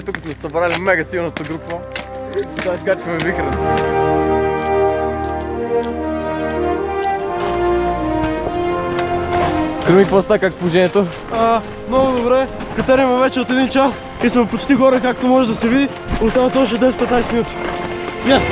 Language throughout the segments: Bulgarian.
Тук сме събрали мега силната група. Сега изкачваме вихрата. Кръми, какво става, как положението? Много добре. Катерим вече от 1 час и сме почти горе, както може да се види. Остават още 10-15 минути. Yes!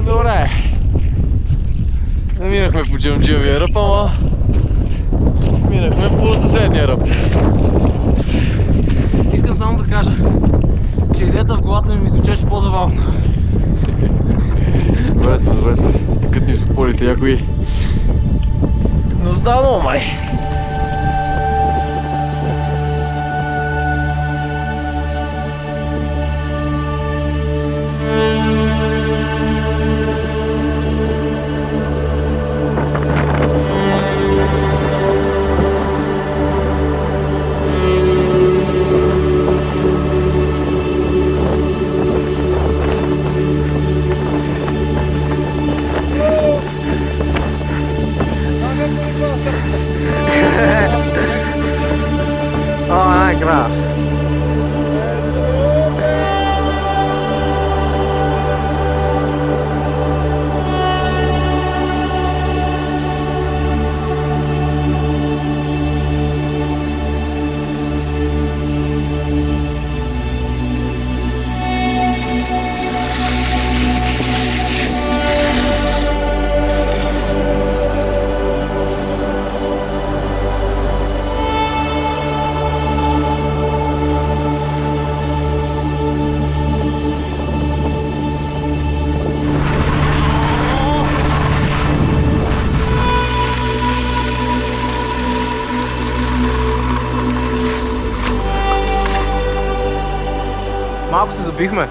Добре. Минахме по джамджиевия ръб, ама минахме по съседния ръб. Искам само да кажа, че идеята в главата ми звучеше по-забавно. Добре сме. Такът ни в полите някои. Но здано, май. Najkrát. Малко се забихме.